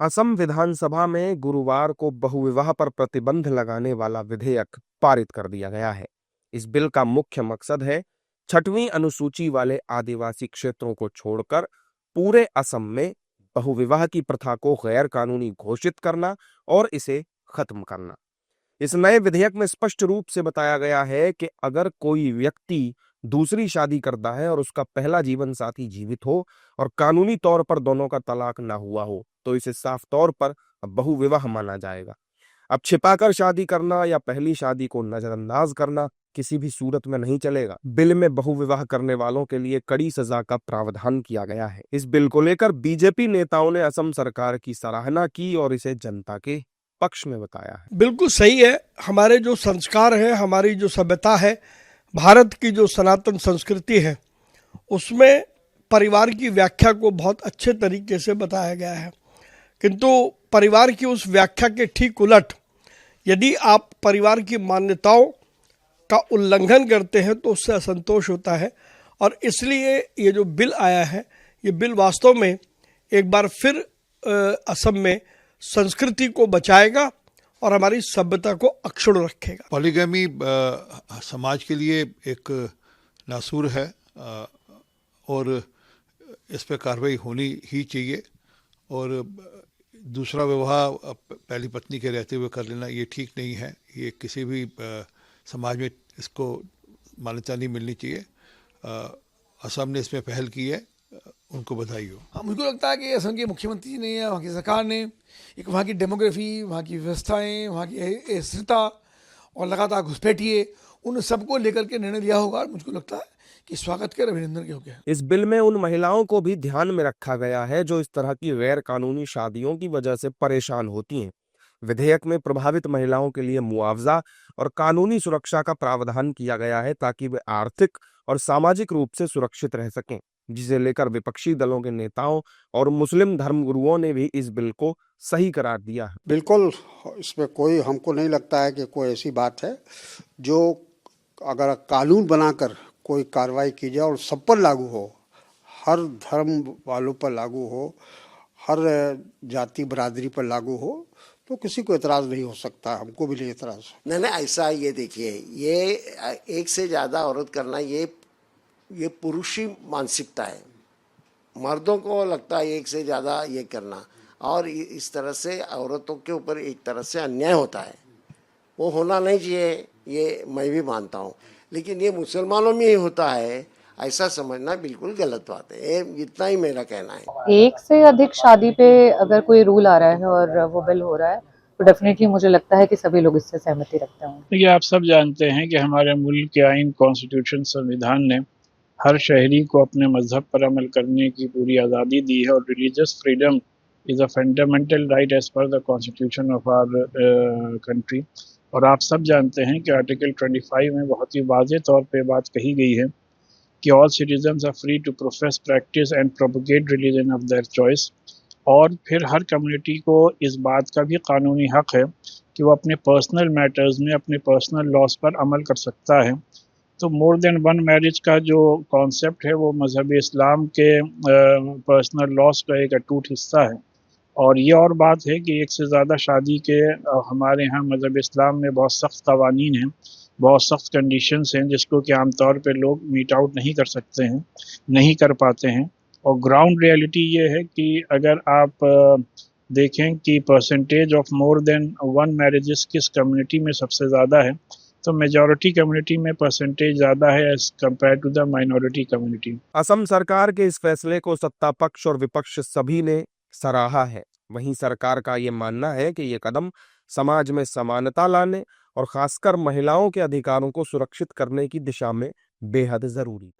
असम विधानसभा में गुरुवार को बहुविवाह पर प्रतिबंध लगाने वाला विधेयक पारित कर दिया गया है। इस बिल का मुख्य मकसद है 6वीं अनुसूची वाले आदिवासी क्षेत्रों को छोड़कर पूरे असम में बहुविवाह की प्रथा को गैर कानूनी घोषित करना और इसे खत्म करना। इस नए विधेयक में स्पष्ट रूप से बताया गया है कि अगर कोई व्यक्ति दूसरी शादी करता है और उसका पहला जीवन साथी जीवित हो और कानूनी तौर पर दोनों का तलाक ना हुआ हो, तो इसे साफ तौर पर बहुविवाह माना जाएगा। अब छिपाकर शादी करना या पहली शादी को नजरअंदाज करना किसी भी सूरत में नहीं चलेगा। बिल में बहुविवाह करने वालों के लिए कड़ी सजा का प्रावधान किया गया है। इस बिल को लेकर बीजेपी नेताओं ने असम सरकार की सराहना की और इसे जनता के पक्ष में बताया है। बिल्कुल सही है। हमारे जो संस्कार है, हमारी जो सभ्यता है, भारत की जो सनातन संस्कृति है, उसमें परिवार की व्याख्या को बहुत अच्छे तरीके से बताया गया है। किंतु परिवार की उस व्याख्या के ठीक उलट यदि आप परिवार की मान्यताओं का उल्लंघन करते हैं तो उससे असंतोष होता है। और इसलिए ये जो बिल आया है, ये बिल वास्तव में एक बार फिर असम में संस्कृति को बचाएगा और हमारी सभ्यता को अक्षुण्ण रखेगा। पॉलीगैमी समाज के लिए एक नासूर है और इस पर कार्रवाई होनी ही चाहिए। और दूसरा विवाह पहली पत्नी के रहते हुए कर लेना ये ठीक नहीं है। ये किसी भी समाज में इसको मान्यता नहीं मिलनी चाहिए। असम ने इसमें पहल की है, उनको बधाई हो। हाँ, मुझको लगता है कि असम के मुख्यमंत्री ने या वहाँ की सरकार ने एक वहाँ की डेमोग्राफी, वहाँ की व्यवस्थाएं, वहाँ की स्थिरता और लगातार घुसपैठिए, उन सबको लेकर के निर्णय लिया होगा। मुझको लगता है कि स्वागत के अभिनंदन के योग्य है। इस बिल में उन महिलाओं को भी ध्यान में रखा गया है जो इस तरह की गैर कानूनी शादियों की वजह से परेशान होती हैं। विधेयक में प्रभावित महिलाओं के लिए मुआवजा और कानूनी सुरक्षा का प्रावधान किया गया है ताकि वे आर्थिक और सामाजिक रूप से सुरक्षित रह सकें, जिसे लेकर विपक्षी दलों के नेताओं और मुस्लिम धर्मगुरुओं ने भी इस बिल को सही करार दिया है। बिल्कुल, इसमें कोई हमको नहीं लगता है कि कोई ऐसी बात है जो अगर कानून बनाकर कोई कार्रवाई की जाए और सब पर लागू हो, हर धर्म वालों पर लागू हो, हर जाति बरादरी पर लागू हो, तो किसी को एतराज़ नहीं हो सकता। हमको भी नहीं एतराज़। नहीं, ऐसा ये देखिए, ये एक से ज़्यादा औरत करना ये पुरुषी मानसिकता है। मर्दों को लगता है एक से ज़्यादा ये करना, और इस तरह से औरतों के ऊपर एक तरह से अन्याय होता है। वो होना नहीं चाहिए, ये मैं भी मानता हूँ, लेकिन ये मुसलमानों में ही होता है, ऐसा समझना बिल्कुल गलत बात है। इतना ही मेरा कहना है। एक से अधिक शादी पे अगर कोई रूल आ रहा है और वो बिल हो रहा है तो डेफिनेटली मुझे लगता है कि सभी लोग इससे सहमति रखते होंगे। देखिए, आप सब जानते हैं कि हमारे मुल्क के आइन, कॉन्स्टिट्यूशन, संविधान ने हर शहरी को अपने मजहब पर अमल करने की पूरी आज़ादी दी है और religious freedom is a fundamental right as per the constitution of our country. और आप सब जानते हैं कि आर्टिकल 25 में बहुत ही वाज़ेह तौर पे बात कही गई है कि all citizens are free to profess, practice and propagate religion of their choice. और फिर हर कम्युनिटी को इस बात का भी कानूनी हक है कि वो अपने पर्सनल मैटर्स में अपने पर्सनल लॉज पर अमल कर सकता है। तो मोर देन वन मैरिज का जो कॉन्सेप्ट है वो मजहब इस्लाम के पर्सनल लॉज का एक अटूट हिस्सा है। और ये और बात है कि एक से ज़्यादा शादी के हमारे यहाँ मजहब इस्लाम में बहुत सख्त कवानीन हैं, बहुत सख्त कंडीशंस हैं, जिसको कि आमतौर पे लोग मीट आउट नहीं कर सकते हैं, नहीं कर पाते हैं। और ग्राउंड रियलिटी ये है कि अगर आप देखें कि percentage of more than one marriages किस कम्युनिटी में सबसे ज़्यादा है, तो मेजॉरिटी कम्युनिटी में परसेंटेज ज़्यादा है as compare to the minority community. Assam सरकार के इस फैसले को सत्ता पक्ष और विपक्ष सभी ने सराहा है। वहीं सरकार का ये मानना है कि ये कदम समाज में समानता लाने और खासकर महिलाओं के अधिकारों को सुरक्षित करने की दिशा में बेहद जरूरी है।